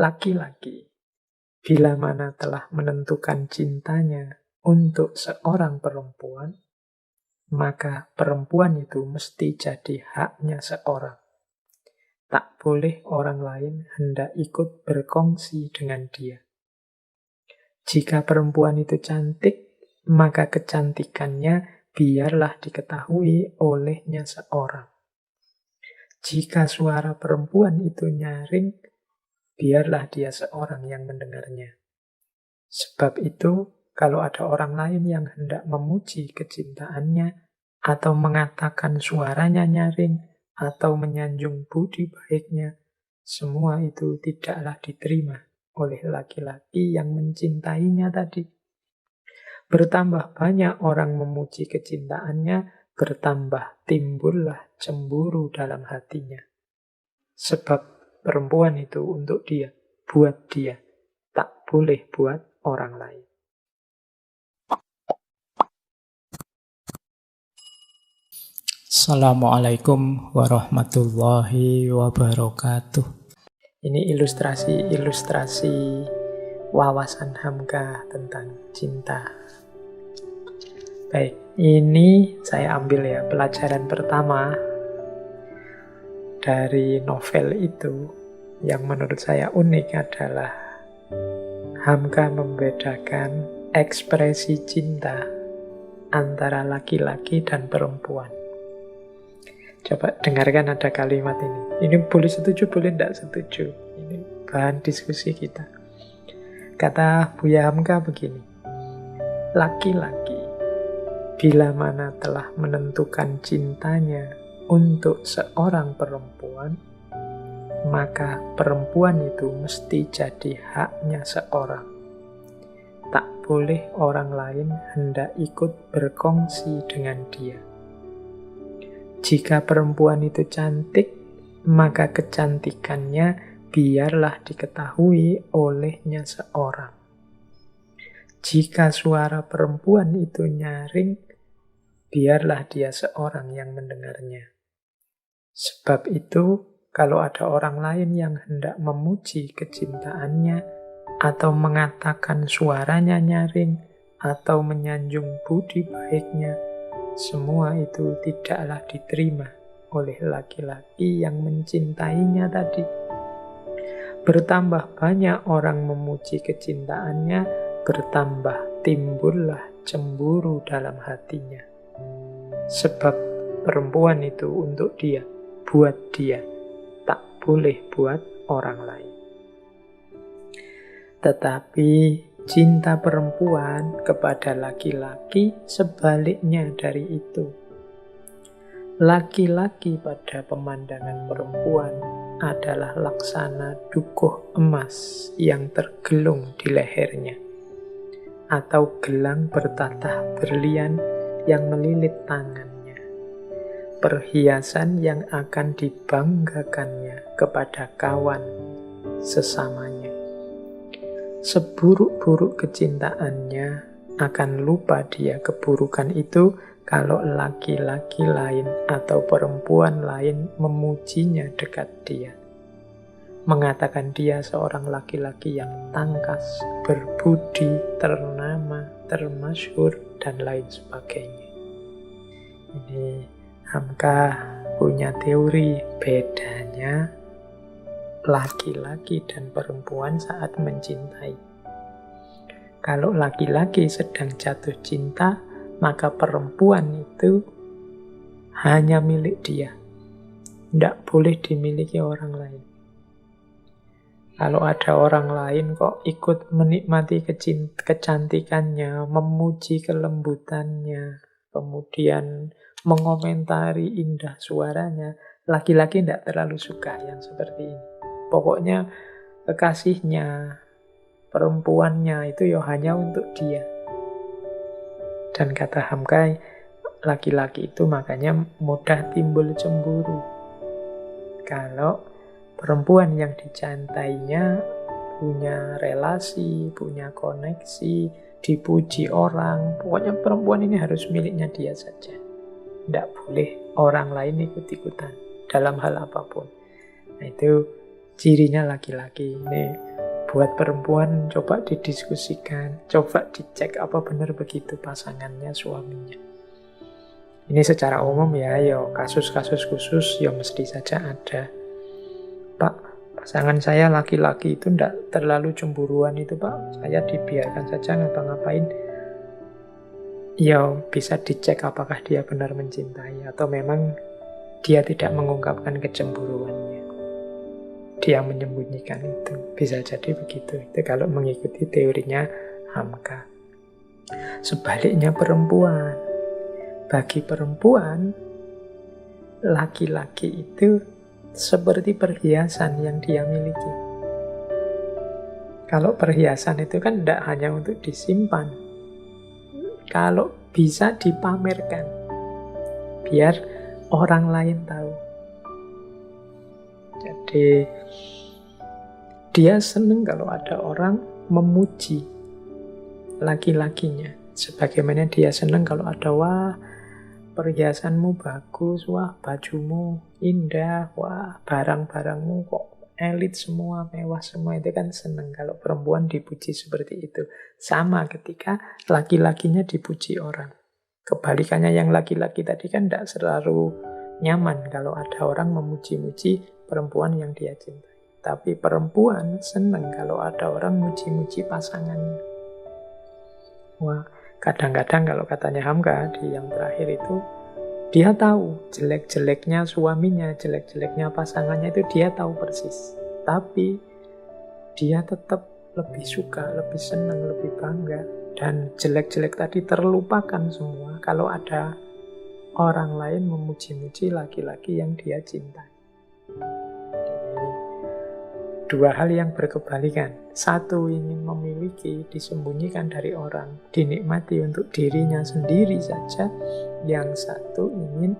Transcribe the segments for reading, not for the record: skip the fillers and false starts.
Laki-laki, bila mana telah menentukan cintanya untuk seorang perempuan, maka perempuan itu mesti jadi haknya seorang. Tak boleh orang lain hendak ikut berkongsi dengan dia. Jika perempuan itu cantik, maka kecantikannya biarlah diketahui olehnya seorang. Jika suara perempuan itu nyaring, biarlah dia seorang yang mendengarnya. Sebab itu, kalau ada orang lain yang hendak memuji kecintaannya, atau mengatakan suaranya nyaring, atau menyanjung budi baiknya, semua itu tidaklah diterima oleh laki-laki yang mencintainya tadi. Bertambah banyak orang memuji kecintaannya, bertambah timbullah cemburu dalam hatinya. Sebab perempuan itu untuk dia, buat dia, tak boleh buat orang lain. Assalamualaikum warahmatullahi wabarakatuh. Ini ilustrasi wawasan Hamka tentang cinta. Baik, ini saya ambil ya pelajaran pertama dari novel itu. Yang menurut saya unik adalah Hamka membedakan ekspresi cinta antara laki-laki dan perempuan. Coba dengarkan ada kalimat ini. Ini boleh setuju, boleh tidak setuju. Ini bahan diskusi kita. Kata Buya Hamka begini. Laki-laki, bila mana telah menentukan cintanya untuk seorang perempuan, maka perempuan itu mesti jadi haknya seorang. Tak boleh orang lain hendak ikut berkongsi dengan dia. Jika perempuan itu cantik, maka kecantikannya biarlah diketahui olehnya seorang. Jika suara perempuan itu nyaring, biarlah dia seorang yang mendengarnya. Sebab itu, kalau ada orang lain yang hendak memuji kecintaannya, atau mengatakan suaranya nyaring, atau menyanjung budi baiknya, semua itu tidaklah diterima oleh laki-laki yang mencintainya tadi. Bertambah banyak orang memuji kecintaannya, bertambah timbullah cemburu dalam hatinya. Sebab perempuan itu untuk dia, buat dia, tak boleh buat orang lain. Tetapi cinta perempuan kepada laki-laki sebaliknya dari itu. Laki-laki pada pemandangan perempuan adalah laksana dukuh emas yang tergelung di lehernya, atau gelang bertatah berlian yang melilit tangannya, perhiasan yang akan dibanggakannya kepada kawan sesamanya. Seburuk-buruk kecintaannya, akan lupa dia keburukan itu kalau laki-laki lain atau perempuan lain memujinya dekat dia. Mengatakan dia seorang laki-laki yang tangkas, berbudi, ternama, termasyhur, dan lain sebagainya. Ini Hamka punya teori bedanya laki-laki dan perempuan saat mencintai. Kalau laki-laki sedang jatuh cinta, maka perempuan itu hanya milik dia. Tidak boleh dimiliki orang lain. Kalau ada orang lain kok ikut menikmati kecantikannya, memuji kelembutannya, kemudian mengomentari indah suaranya, laki-laki tidak terlalu suka yang seperti ini. Pokoknya kekasihnya, perempuannya itu ya hanya untuk dia. Dan kata Hamka, laki-laki itu makanya mudah timbul cemburu. Kalau perempuan yang dicintainya punya relasi, punya koneksi, dipuji orang, pokoknya perempuan ini harus miliknya dia saja. Tidak boleh orang lain ikut-ikutan dalam hal apapun. Nah itu cirinya laki-laki. Ini Buat perempuan coba didiskusikan, coba dicek apa benar begitu pasangannya, suaminya. Ini secara umum ya, kasus-kasus khusus ya mesti saja ada. Pak, pasangan saya laki-laki itu tidak terlalu cemburuan itu Pak, saya dibiarkan saja ngapa-ngapain. Ya bisa dicek apakah dia benar mencintai atau memang dia tidak mengungkapkan kecemburuannya. Dia menyembunyikan itu. Bisa jadi begitu. Itu kalau mengikuti teorinya Hamka. Sebaliknya perempuan. Bagi perempuan, laki-laki itu seperti perhiasan yang dia miliki. Kalau perhiasan itu kan tidak hanya untuk disimpan. Kalau bisa dipamerkan. Biar orang lain tahu. Jadi dia senang kalau ada orang memuji laki-lakinya. Sebagaimana dia senang kalau ada, wah perhiasanmu bagus, wah bajumu indah, wah barang-barangmu kok elit semua, mewah semua. Itu kan senang kalau perempuan dipuji seperti itu. Sama ketika laki-lakinya dipuji orang. Kebalikannya yang laki-laki tadi kan tidak selalu nyaman kalau ada orang memuji-muji perempuan yang dia cintai. Tapi perempuan senang kalau ada orang muji-muji pasangannya. Wah, kadang-kadang kalau katanya Hamka di yang terakhir itu, dia tahu jelek-jeleknya suaminya, jelek-jeleknya pasangannya itu dia tahu persis. Tapi dia tetap lebih suka, lebih senang, lebih bangga. Dan jelek-jelek tadi terlupakan semua kalau ada orang lain memuji-muji laki-laki yang dia cintai. Dua hal yang berkebalikan. Satu ingin memiliki, disembunyikan dari orang, dinikmati untuk dirinya sendiri saja. Yang satu ingin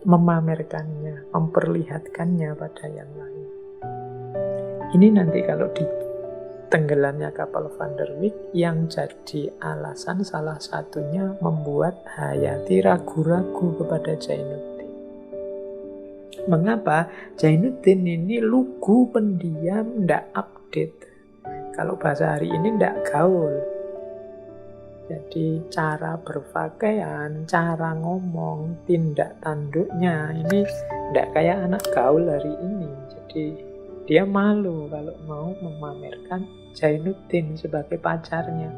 memamerkannya, memperlihatkannya pada yang lain. Ini nanti kalau di tenggelamnya kapal Van der Wijk yang jadi alasan salah satunya membuat Hayati ragu-ragu kepada Zainuddin. Mengapa? Zainuddin ini lugu, pendiam, tidak update. Kalau bahasa hari ini tidak gaul. Jadi cara berpakaian, cara ngomong, tindak tanduknya ini tidak kayak anak gaul hari ini. Jadi dia malu kalau mau memamerkan Zainuddin sebagai pacarnya.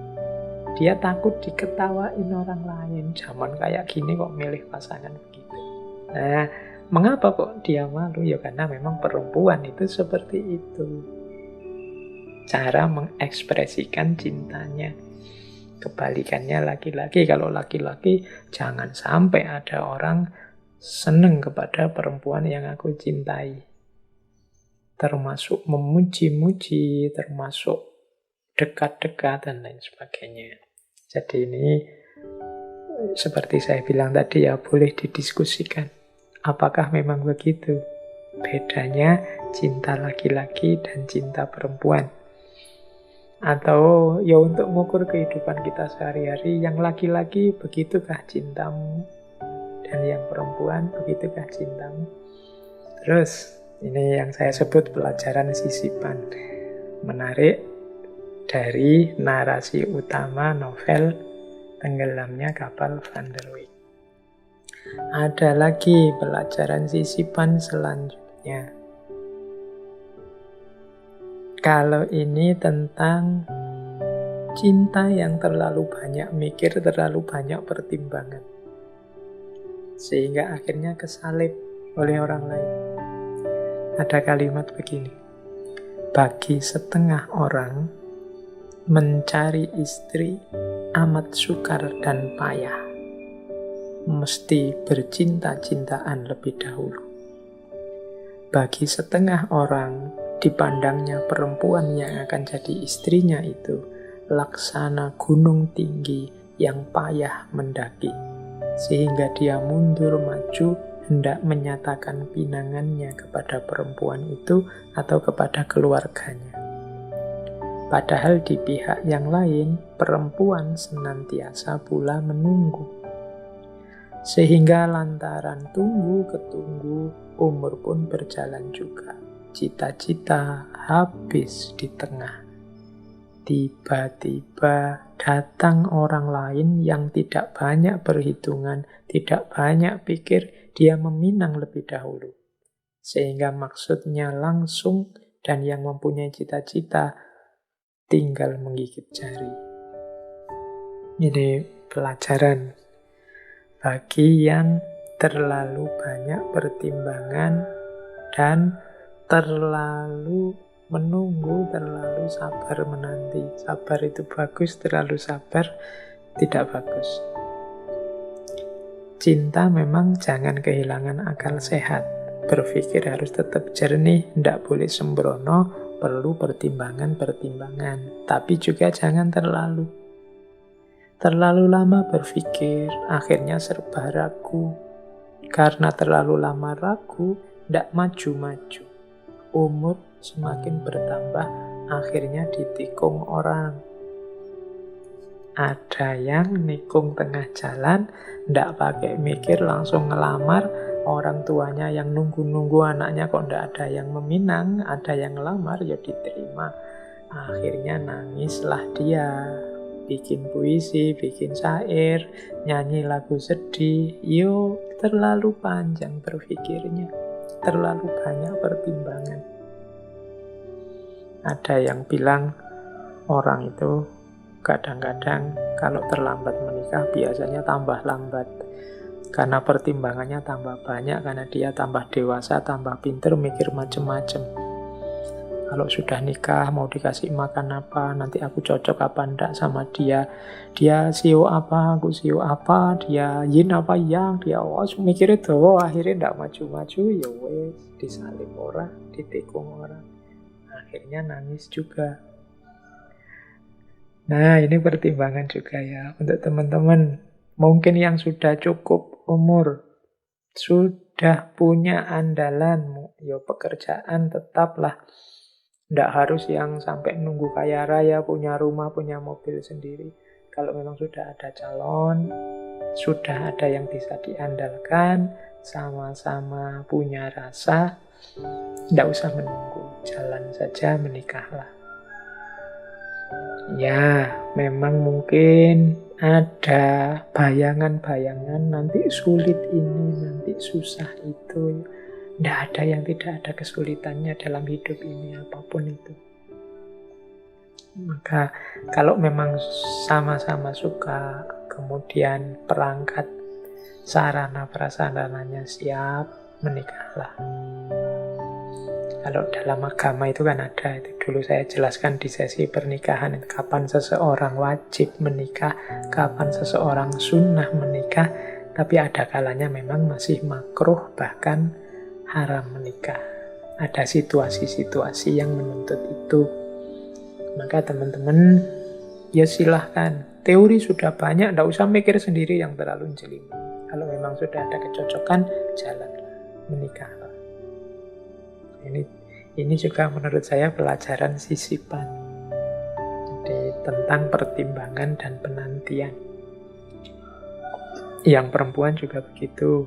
Dia takut diketawain orang lain. Zaman kayak gini kok milih pasangan begitu. Nah, mengapa kok dia malu? Ya karena memang perempuan itu seperti itu. Cara mengekspresikan cintanya. Kebalikannya laki-laki. Kalau laki-laki, jangan sampai ada orang seneng kepada perempuan yang aku cintai. Termasuk memuji-muji, termasuk dekat-dekat, dan lain sebagainya. Jadi ini, seperti saya bilang tadi ya, boleh didiskusikan. Apakah memang begitu? Bedanya cinta laki-laki dan cinta perempuan. Atau ya untuk mengukur kehidupan kita sehari-hari, yang laki-laki begitukah cintamu? Dan yang perempuan begitukah cintamu? Terus, ini yang saya sebut pelajaran sisipan. Menarik dari narasi utama novel Tenggelamnya Kapal Van der Wijk. Ada lagi pelajaran sisipan selanjutnya. Kalau ini tentang cinta yang terlalu banyak mikir, terlalu banyak pertimbangan. Sehingga akhirnya kesalip oleh orang lain. Ada kalimat begini. Bagi setengah orang, mencari istri amat sukar dan payah. Mesti bercinta-cintaan lebih dahulu. Bagi setengah orang, dipandangnya perempuan yang akan jadi istrinya itu laksana gunung tinggi yang payah mendaki, sehingga dia mundur maju hendak menyatakan pinangannya kepada perempuan itu atau kepada keluarganya. Padahal di pihak yang lain, perempuan senantiasa pula menunggu. Sehingga lantaran tunggu ketunggu, umur pun berjalan juga. cita-cita habis di tengah. Tiba-tiba datang orang lain yang tidak banyak perhitungan, tidak banyak pikir, dia meminang lebih dahulu. Sehingga maksudnya langsung, dan yang mempunyai cita-cita tinggal menggigit jari. Ini pelajaran bagi yang terlalu banyak pertimbangan dan terlalu menunggu, terlalu sabar menanti. Sabar itu bagus, terlalu sabar tidak bagus. Cinta memang jangan kehilangan akal sehat. Berpikir harus tetap jernih, tidak boleh sembrono, perlu pertimbangan-pertimbangan. Tapi juga jangan terlalu lama berpikir, akhirnya serba ragu. Karena terlalu lama ragu, tidak maju-maju. Umur semakin bertambah, akhirnya ditikung orang. Ada yang nikung tengah jalan, tidak pakai mikir, langsung ngelamar. Orang tuanya yang nunggu-nunggu anaknya kok tidak ada yang meminang, ada yang ngelamar, ya diterima. Akhirnya nangislah dia. Bikin puisi, bikin syair, nyanyi lagu sedih. Yo, terlalu panjang berpikirnya, terlalu banyak pertimbangan. Ada yang bilang orang itu kadang-kadang kalau terlambat menikah biasanya tambah lambat. Karena pertimbangannya tambah banyak, karena dia tambah dewasa, tambah pinter, mikir macem-macem. Kalau sudah nikah, mau dikasih makan apa, nanti aku cocok apa enggak sama dia. Dia sio apa, aku sio apa, dia yin apa yang, dia mikirnya tuh, akhirnya enggak maju-maju, ya wes, disalib orang, ditikung orang. Akhirnya nangis juga. Nah, ini pertimbangan juga ya untuk teman-teman. Mungkin yang sudah cukup umur, sudah punya andalan, ya pekerjaan tetaplah. Tidak harus yang sampai nunggu kaya raya, punya rumah, punya mobil sendiri. Kalau memang sudah ada calon, sudah ada yang bisa diandalkan, sama-sama punya rasa, tidak usah menunggu, jalan saja, menikahlah. Ya, memang mungkin ada bayangan-bayangan nanti sulit ini, nanti susah itu. Tidak ada yang tidak ada kesulitannya dalam hidup ini, apapun itu. Maka kalau memang sama-sama suka, kemudian perangkat sarana prasarananya siap, menikahlah. Kalau dalam agama itu kan ada, itu dulu saya jelaskan di sesi pernikahan, kapan seseorang wajib menikah, kapan seseorang sunnah menikah, tapi ada kalanya memang masih makruh, bahkan haram menikah. Ada situasi-situasi yang menuntut itu. Maka teman-teman, ya silahkan. Teori sudah banyak, tidak usah mikir sendiri yang terlalu jeli. Kalau memang sudah ada kecocokan, jalanlah, menikahlah. Ini juga menurut saya pelajaran sisipan. Jadi tentang pertimbangan dan penantian. Yang perempuan juga begitu.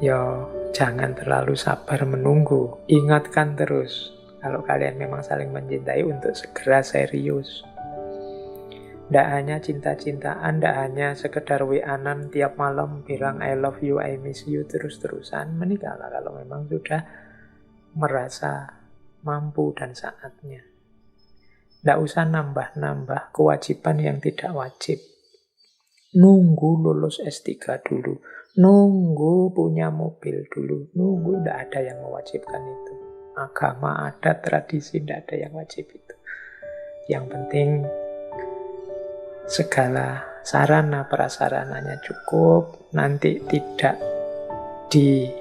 Ya, jangan terlalu sabar menunggu. Ingatkan terus, kalau kalian memang saling mencintai, untuk segera serius. Tidak hanya cinta-cintaan, tidak hanya sekedar WA-an tiap malam bilang I love you, I miss you terus-terusan. Menikahlah kalau memang sudah merasa mampu dan saatnya. Tidak usah nambah-nambah kewajiban yang tidak wajib. Nunggu lulus S3 dulu. Nunggu punya mobil dulu. Nunggu, tidak ada yang mewajibkan itu. Agama ada, tradisi, tidak ada yang wajib itu. Yang penting segala sarana prasarananya cukup. Nanti tidak dianggap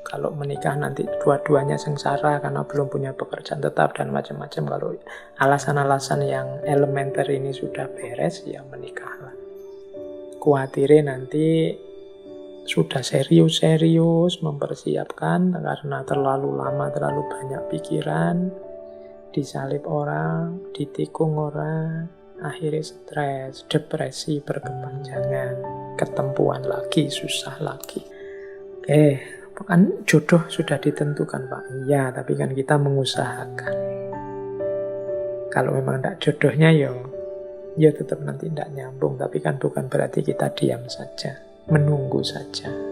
kalau menikah nanti dua-duanya sengsara karena belum punya pekerjaan tetap dan macam-macam. Kalau alasan-alasan yang elementer ini sudah beres, ya menikahlah. Khawatirnya nanti sudah serius-serius mempersiapkan karena terlalu lama, terlalu banyak pikiran, disalib orang, ditikung orang, akhirnya stres, depresi berkepanjangan, ketempuan lagi, susah lagi. Oke, Kan jodoh sudah ditentukan, Pak. Iya, tapi kan kita mengusahakan. Kalau memang tidak jodohnya, ya tetap nanti tidak nyambung. Tapi kan bukan berarti kita diam saja, menunggu saja.